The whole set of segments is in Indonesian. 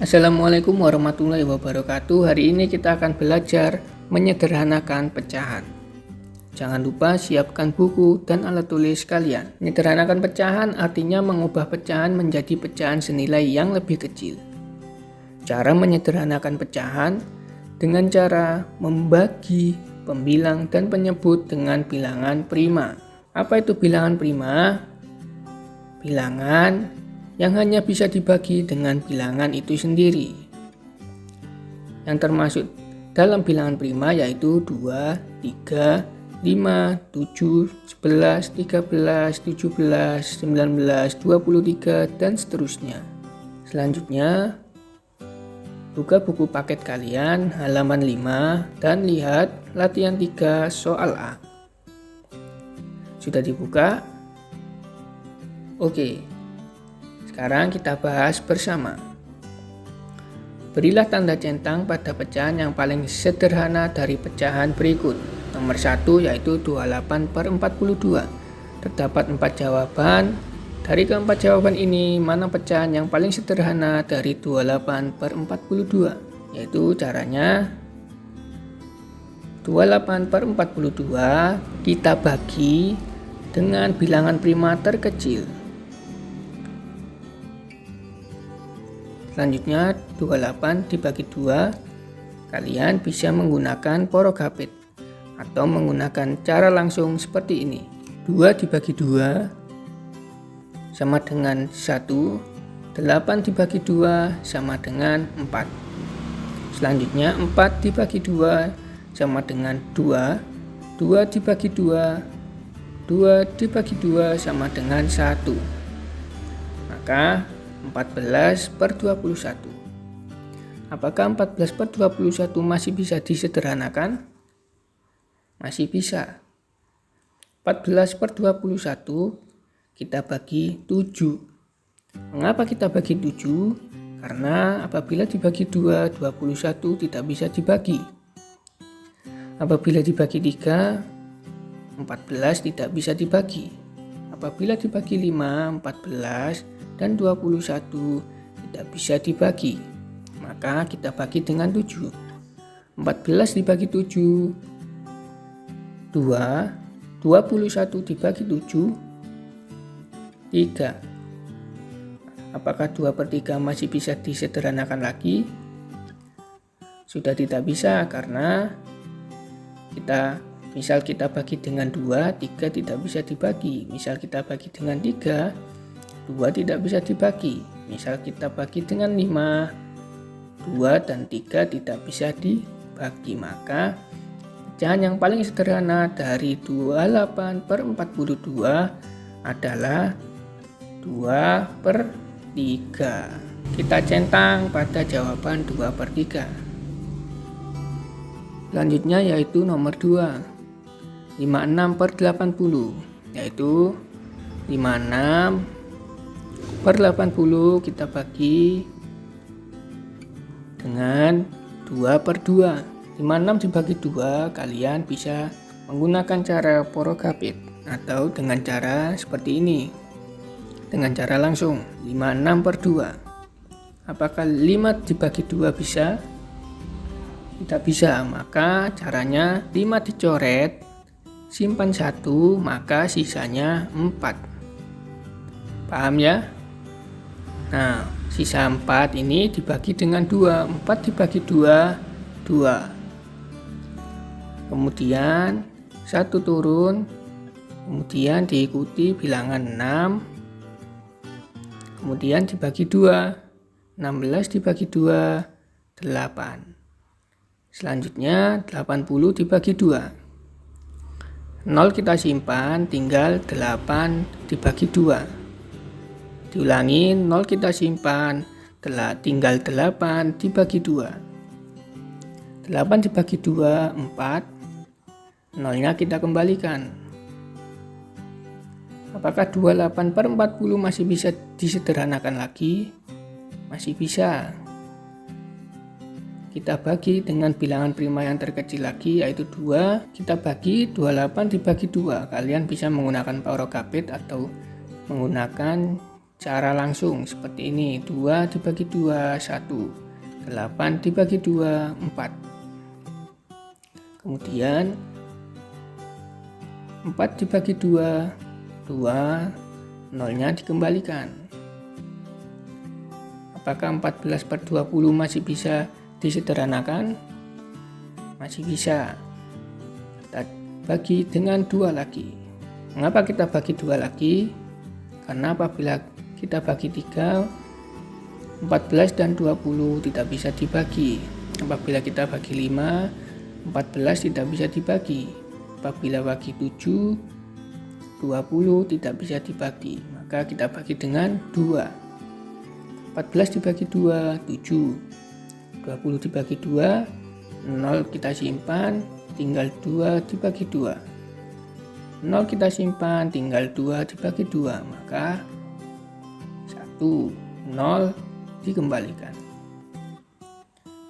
Assalamualaikum warahmatullahi wabarakatuh. Hari ini kita akan belajar menyederhanakan pecahan. Jangan lupa siapkan buku dan alat tulis kalian. Menyederhanakan pecahan artinya mengubah pecahan menjadi pecahan senilai yang lebih kecil. Cara menyederhanakan pecahan dengan cara membagi pembilang dan penyebut dengan bilangan prima. Apa itu bilangan prima? Bilangan yang hanya bisa dibagi dengan bilangan itu sendiri. Yang termasuk dalam bilangan prima yaitu 2, 3, 5, 7, 11, 13, 17, 19, 23, dan seterusnya. Selanjutnya, buka buku paket kalian halaman 5 dan lihat latihan 3 soal A. Sudah dibuka? Oke. Sekarang kita bahas bersama. Berilah tanda centang pada pecahan yang paling sederhana dari pecahan berikut. Nomor 1 yaitu 28/42. Terdapat 4 jawaban. Dari keempat jawaban ini, mana pecahan yang paling sederhana dari 28/42? Yaitu caranya 28/42 kita bagi dengan bilangan prima terkecil. Selanjutnya 28 dibagi 2, kalian bisa menggunakan porogapit atau menggunakan cara langsung seperti ini. 2 dibagi 2 sama dengan 1, 8 dibagi 2 sama dengan 4. Selanjutnya 4 dibagi 2 sama dengan 2, 2 dibagi 2, 2 dibagi 2 sama dengan 1. Maka 14/21. Apakah 14/21 masih bisa disederhanakan? Masih bisa. 14/21 kita bagi 7. Mengapa kita bagi 7? Karena apabila dibagi 2, 21 tidak bisa dibagi. Apabila dibagi 3, 14 tidak bisa dibagi. Apabila dibagi 5, 14 dan 21 tidak bisa dibagi, maka kita bagi dengan 7. 14 dibagi 7 2, 21 dibagi 7 3. Apakah 2/3 masih bisa disederhanakan lagi? Sudah tidak bisa, karena misal kita bagi dengan 2, 3 tidak bisa dibagi. Misal kita bagi dengan 3, 2 tidak bisa dibagi. Misal kita bagi dengan 5, 2 dan 3 tidak bisa dibagi. Maka pecahan yang paling sederhana dari 28/42 adalah 2/3. Kita centang pada jawaban 2/3. Selanjutnya yaitu nomor 2, 56/80, yaitu 56/80 kita bagi dengan 2/2. 56 dibagi 2, kalian bisa menggunakan cara porogapit atau dengan cara seperti ini. Dengan cara langsung, 56/2. Apakah 5 dibagi 2 bisa? Tidak bisa, maka caranya 5 dicoret, simpan 1, maka sisanya 4. Paham ya? Nah, sisa 4 ini dibagi dengan 2. 4 dibagi 2, 2. Kemudian 1 turun, kemudian diikuti bilangan 6. Kemudian dibagi 2. 16 dibagi 2, 8. Selanjutnya 80 dibagi 2. 0 kita simpan, tinggal 8 dibagi 2. Diulangi, 0 kita simpan, tinggal 8 dibagi 2. 8 dibagi 2, 4. 0-nya kita kembalikan. Apakah 28/40 masih bisa disederhanakan lagi? Masih bisa. Kita bagi dengan bilangan prima yang terkecil lagi, yaitu 2. Kita bagi 28 dibagi 2. Kalian bisa menggunakan porogapit atau menggunakan cara langsung seperti ini. 2 dibagi 2, 1. 8 dibagi 2, 4. Kemudian 4 dibagi 2, 2, nolnya dikembalikan. Apakah 14 per 20 masih bisa disederhanakan? Masih bisa. Kita bagi dengan 2 lagi. Mengapa kita bagi 2 lagi? Karena apabila kita bagi 3, 14 dan 20 tidak bisa dibagi. Apabila kita bagi 5, 14 tidak bisa dibagi. Apabila bagi 7, 20 tidak bisa dibagi. Maka kita bagi dengan 2. 14 dibagi 2, 7. 20 dibagi 2, 0 kita simpan, tinggal 2 dibagi 2. 0 kita simpan, tinggal 2 dibagi 2. Maka 1, 0 dikembalikan.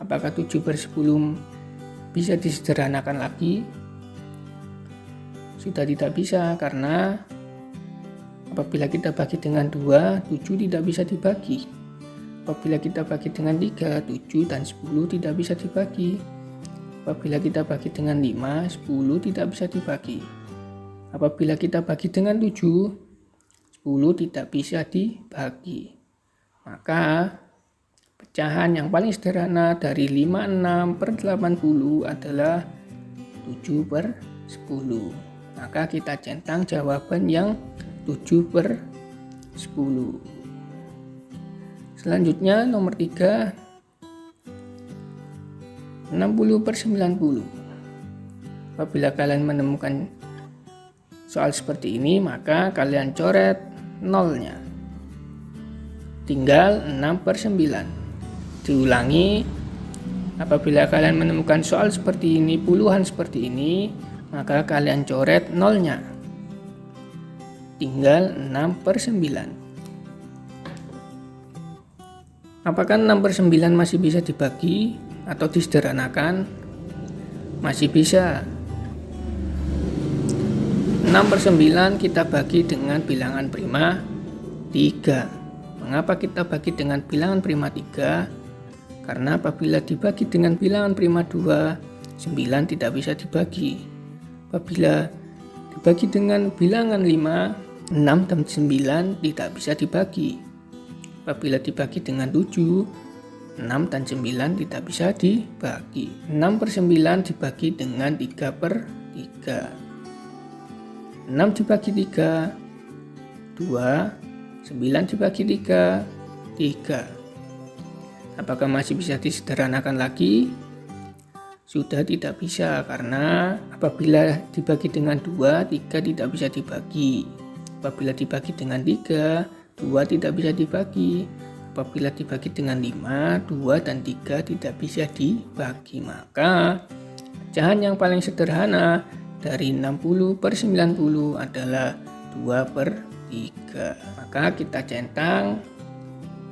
Apakah 7 per 10 bisa disederhanakan lagi? Sudah tidak bisa, karena apabila kita bagi dengan 2, 7 tidak bisa dibagi. Apabila kita bagi dengan 3, 7 dan 10 tidak bisa dibagi. Apabila kita bagi dengan 5, 10 tidak bisa dibagi. Apabila kita bagi dengan 7, 10 tidak bisa dibagi. Maka pecahan yang paling sederhana dari 56 per 80 adalah 7 per 10. Maka kita centang jawaban yang 7 per 10. Selanjutnya nomor 3, 60 per 90. Apabila kalian menemukan soal seperti ini, maka kalian coret nolnya. Tinggal 6 per 9. Diulangi, apabila kalian menemukan soal seperti ini, puluhan seperti ini, maka kalian coret nolnya. Tinggal 6 per 9. Apakah 6 per 9 masih bisa dibagi atau disederhanakan? Masih bisa. 6 per 9 kita bagi dengan bilangan prima 3. Mengapa kita bagi dengan bilangan prima 3? Karena apabila dibagi dengan bilangan prima 2, 9 tidak bisa dibagi. Apabila dibagi dengan bilangan 5, 6 dan 9 tidak bisa dibagi. Apabila dibagi dengan 7, 6 dan 9 tidak bisa dibagi. 6 per 9 dibagi dengan 3 per 3. 6 dibagi 3, 2. 9 dibagi 3, 3. Apakah masih bisa disederhanakan lagi? Sudah tidak bisa, karena apabila dibagi dengan 2, 3 tidak bisa dibagi. Apabila dibagi dengan 3, 2 tidak bisa dibagi. Apabila dibagi dengan 5, 2 dan 3 tidak bisa dibagi. Maka pecahan yang paling sederhana dari 60 per 90 adalah 2 per 3. Maka kita centang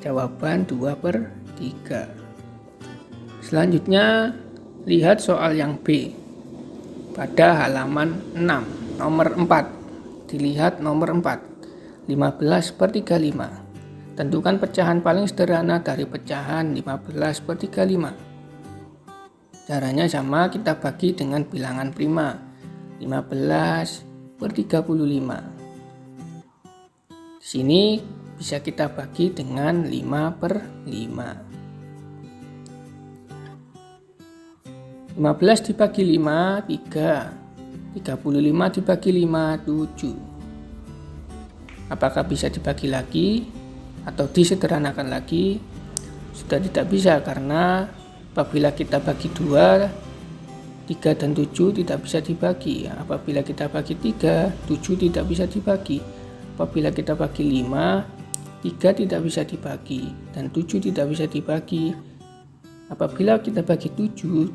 jawaban 2 per 3. Selanjutnya lihat soal yang B pada halaman 6, nomor 4. Dilihat nomor 4. 15 per 35. Tentukan pecahan paling sederhana dari pecahan 15 per 35. Caranya sama, kita bagi dengan bilangan prima. 15 per 35. Di sini bisa kita bagi dengan 5 per 5. 15 dibagi 5, 3. 35 dibagi 5, 7. Apakah bisa dibagi lagi atau disederhanakan lagi? Sudah tidak bisa, karena apabila kita bagi 2, 3 dan 7 tidak bisa dibagi. Apabila kita bagi 3, 7 tidak bisa dibagi. Apabila kita bagi 5, 3 tidak bisa dibagi dan 7 tidak bisa dibagi. Apabila kita bagi 7,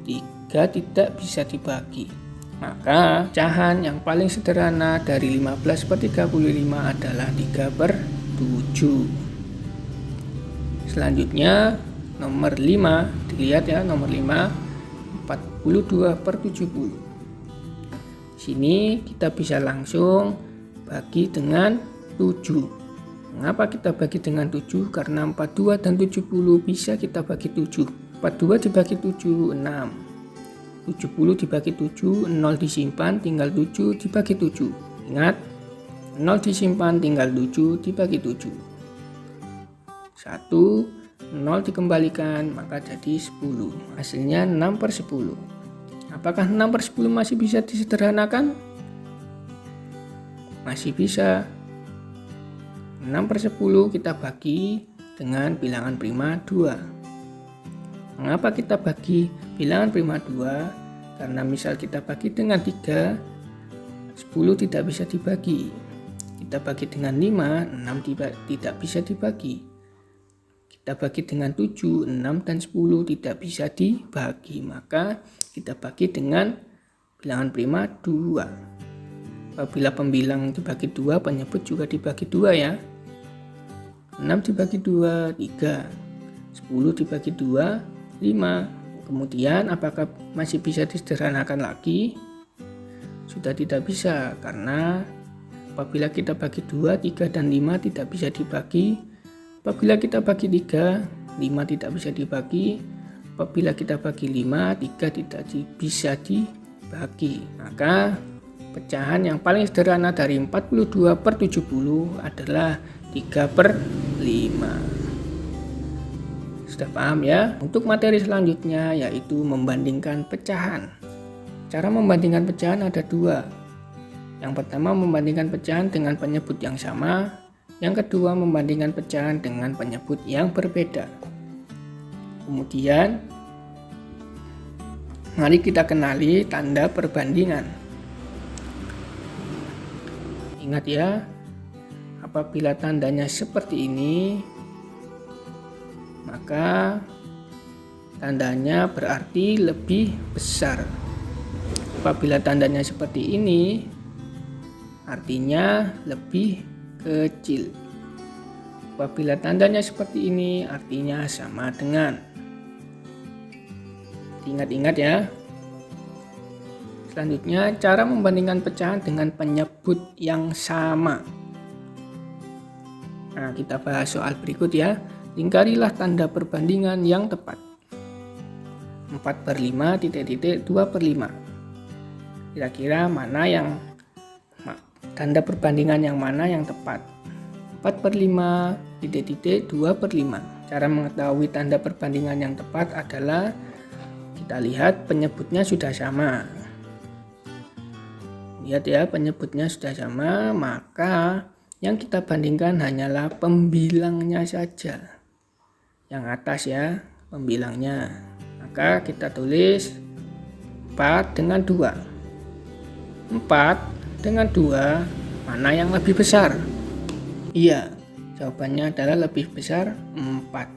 3 tidak bisa dibagi. Maka pecahan yang paling sederhana dari 15 per 35 adalah 3 per 7. Selanjutnya nomor 5, dilihat ya, nomor 5, 42 per 70. Sini kita bisa langsung bagi dengan 7. Mengapa kita bagi dengan 7? Karena 42 dan 70 bisa kita bagi 7. 42 dibagi 7, 6. 70 dibagi 7, 0 disimpan, tinggal 7 dibagi 7. Ingat, 0 disimpan, tinggal 7 dibagi 7. 1, 0 dikembalikan, maka jadi 10. Hasilnya 6/10. Apakah 6/10 masih bisa disederhanakan? Masih bisa. 6/10 kita bagi dengan bilangan prima 2. Mengapa kita bagi bilangan prima 2? Karena misal kita bagi dengan 3, 10 tidak bisa dibagi. Kita bagi dengan 5, 6 tidak bisa dibagi. Kita bagi dengan 7, 6 dan 10 tidak bisa dibagi. Maka kita bagi dengan bilangan prima 2. Apabila pembilang dibagi 2, penyebut juga dibagi 2 ya. 6 dibagi 2, 3. 10 dibagi 2, 5. Kemudian apakah masih bisa disederhanakan lagi? Sudah tidak bisa, karena apabila kita bagi 2, 3 dan 5 tidak bisa dibagi. Apabila kita bagi 3, 5 tidak bisa dibagi. Apabila kita bagi 5, 3 tidak bisa dibagi. Maka pecahan yang paling sederhana dari 42/70 adalah 3/5. Sudah paham ya? Untuk materi selanjutnya yaitu membandingkan pecahan. Cara membandingkan pecahan ada 2. Yang pertama, membandingkan pecahan dengan penyebut yang sama. Yang kedua, membandingkan pecahan dengan penyebut yang berbeda. Kemudian, mari kita kenali tanda perbandingan. Ingat ya, apabila tandanya seperti ini, maka tandanya berarti lebih besar. Apabila tandanya seperti ini, artinya lebih kecil. Apabila tandanya seperti ini, artinya sama dengan. Ingat-ingat ya. Selanjutnya, cara membandingkan pecahan dengan penyebut yang sama. Nah, kita bahas soal berikut ya. Lingkarilah tanda perbandingan yang tepat. 4/5, 2/5. Kira-kira mana yang tanda perbandingan yang mana yang tepat? 4/5, 2/5. Cara mengetahui tanda perbandingan yang tepat adalah kita lihat penyebutnya sudah sama. Lihat ya, penyebutnya sudah sama, maka yang kita bandingkan hanyalah pembilangnya saja. Yang atas ya, pembilangnya. Maka kita tulis 4 dengan 2. 4 dengan 2, mana yang lebih besar? Iya, jawabannya adalah lebih besar 4.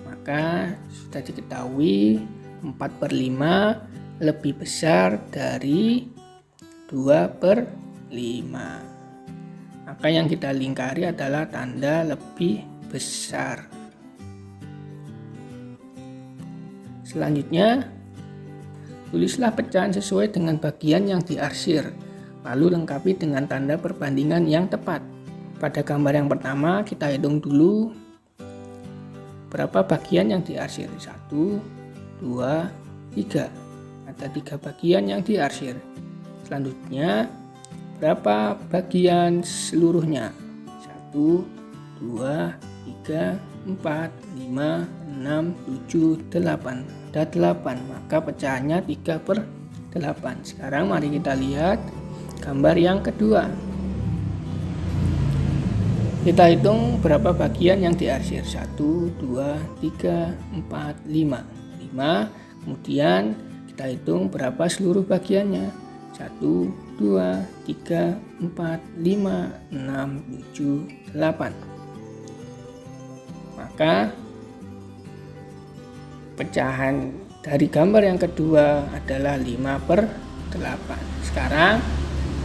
Maka sudah diketahui 4/5 lebih besar dari 2/5. Maka yang kita lingkari adalah tanda lebih besar. Selanjutnya, tulislah pecahan sesuai dengan bagian yang diarsir, lalu lengkapi dengan tanda perbandingan yang tepat. Pada gambar yang pertama, kita hitung dulu berapa bagian yang diarsir. 1, 2, 3. Ada 3 bagian yang diarsir. Selanjutnya, berapa bagian seluruhnya? 1, 2, 3, 4, 5, 6, 7, 8. Ada 8, maka pecahannya 3/8. Sekarang mari kita lihat gambar yang kedua. Kita hitung berapa bagian yang diarsir. 1, 2, 3, 4, 5. 5. Kemudian kita hitung berapa seluruh bagiannya. 1, 2, 3, 4, 5, 6, 7, 8. Maka pecahan dari gambar yang kedua adalah 5/8. Sekarang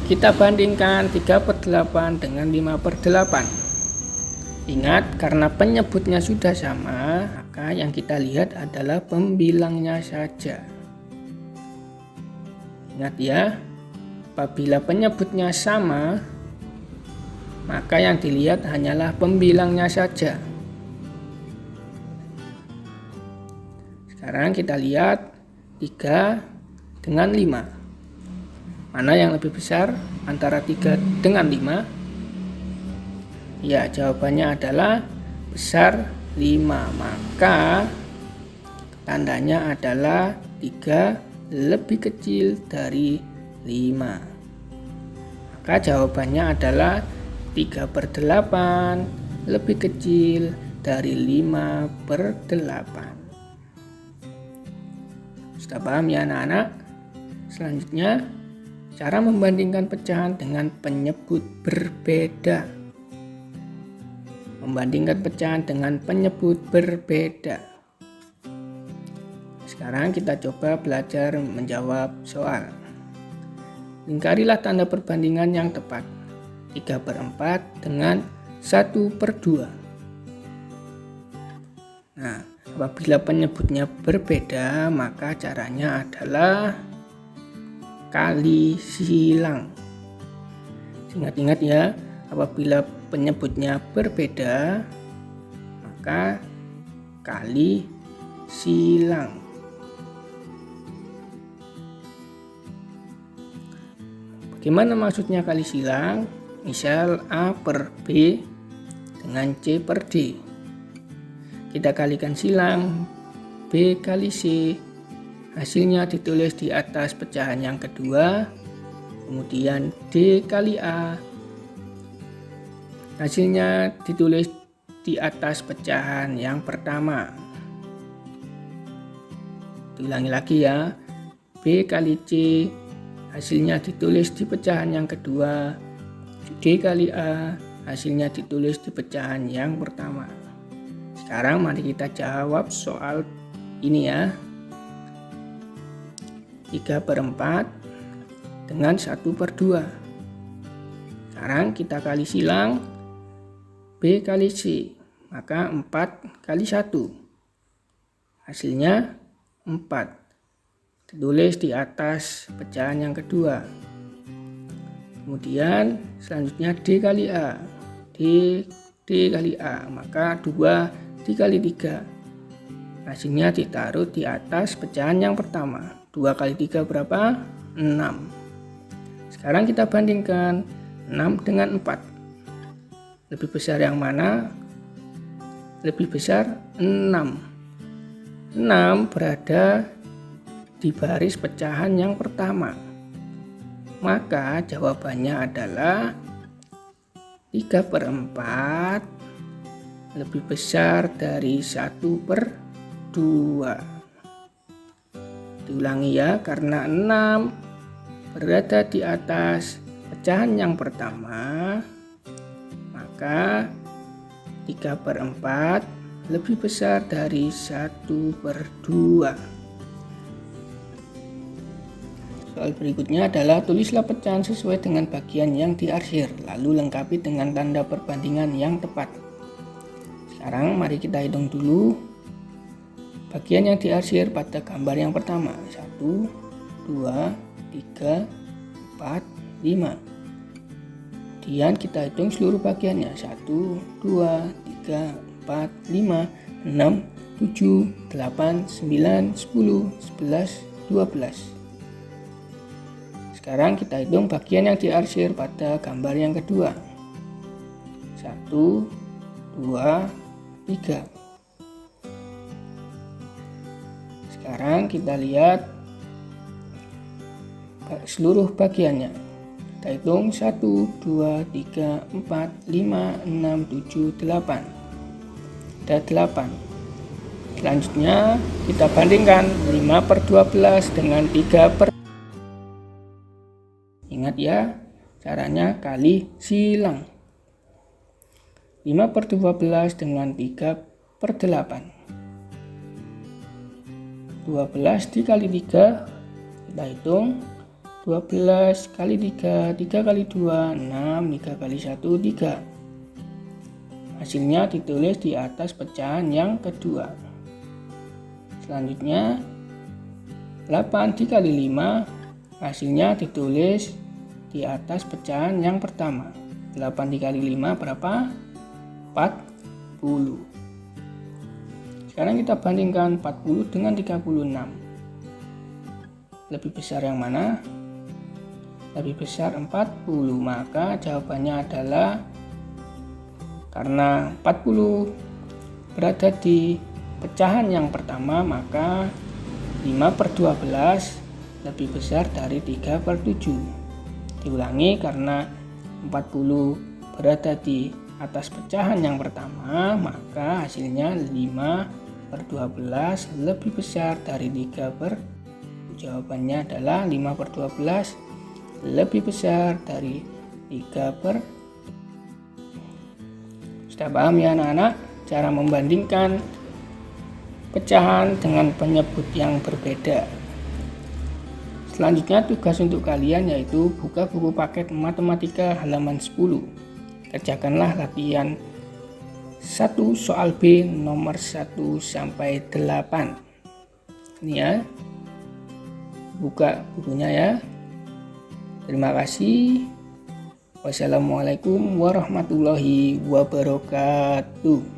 kita bandingkan 3/8 dengan 5/8. Ingat, karena penyebutnya sudah sama, maka yang kita lihat adalah pembilangnya saja. Ingat ya, apabila penyebutnya sama, maka yang dilihat hanyalah pembilangnya saja. Sekarang kita lihat 3 dengan 5. Mana yang lebih besar antara 3 dengan 5? Ya, jawabannya adalah besar 5. Maka tandanya adalah 3 lebih kecil dari 5. Maka jawabannya adalah 3/8 lebih kecil dari 5/8. Sudah paham ya anak-anak? Selanjutnya, cara membandingkan pecahan dengan penyebut berbeda. Membandingkan pecahan dengan penyebut berbeda. Sekarang kita coba belajar menjawab soal. Lingkarilah tanda perbandingan yang tepat. 3/4 dengan 1/2. Nah, apabila penyebutnya berbeda, maka caranya adalah kali silang. Ingat-ingat ya, apabila penyebutnya berbeda, maka kali silang. Bagaimana maksudnya kali silang? Misal A per B dengan C per D. Kita kalikan silang B kali C. Hasilnya ditulis di atas pecahan yang kedua. Kemudian D kali A. Hasilnya ditulis di atas pecahan yang pertama. Diulangi lagi ya. B kali C. Hasilnya ditulis di pecahan yang kedua. D kali A. Hasilnya ditulis di pecahan yang pertama. Sekarang mari kita jawab soal ini ya. 3/4 dengan 1/2. Sekarang kita kali silang B kali C. Maka 4 kali 1. Hasilnya 4. Ditulis di atas pecahan yang kedua. Kemudian selanjutnya D kali A. D kali A. Maka 2 dikali 3. Hasilnya ditaruh di atas pecahan yang pertama. 2 kali 3 berapa? 6. Sekarang kita bandingkan 6 dengan 4. Lebih besar yang mana? Lebih besar 6. 6 berada di baris pecahan yang pertama. Maka jawabannya adalah 3/4 lebih besar dari 1/2. Diulangi ya, karena 6 berada di atas pecahan yang pertama, maka 3/4 lebih besar dari 1/2. Soal berikutnya adalah tulislah pecahan sesuai dengan bagian yang diarsir, lalu lengkapi dengan tanda perbandingan yang tepat. Sekarang mari kita hitung dulu bagian yang diarsir pada gambar yang pertama. 1, 2, 3, 4, 5. Kemudian kita hitung seluruh bagiannya. 1, 2, 3, 4, 5, 6, 7, 8, 9, 10, 11, 12. Sekarang kita hitung bagian yang diarsir pada gambar yang kedua. 1, 2, 3. Sekarang kita lihat seluruh bagiannya. Kita hitung 1, 2, 3, 4, 5, 6, 7, 8. Ada 8. Selanjutnya kita bandingkan 5/12 dengan 3/. Ingat ya, caranya kali silang. 5/12 dengan 3/8. 12 dikali 3, kita hitung 12 kali 3, 3 kali 2, 6, 3 kali 1, 3. Hasilnya ditulis di atas pecahan yang kedua. Selanjutnya 8 dikali 5, hasilnya ditulis di atas pecahan yang pertama. 8 dikali 5 berapa? 40. Sekarang kita bandingkan 40 dengan 36. Lebih besar yang mana? Lebih besar 40. Maka jawabannya adalah, karena 40 berada di pecahan yang pertama, maka 5/12 lebih besar dari 3/7. Diulangi, karena 40 berada di atas pecahan yang pertama, maka hasilnya 5/12 lebih besar dari 3/7. Jawabannya adalah 5/12 lebih besar dari 3/7. Sudah paham ya anak-anak cara membandingkan pecahan dengan penyebut yang berbeda? Selanjutnya tugas untuk kalian yaitu buka buku paket matematika halaman 10. Kerjakanlah latihan 1 soal B nomor 1 sampai 8. Ini ya. Buka bukunya ya. Terima kasih. Wassalamualaikum warahmatullahi wabarakatuh.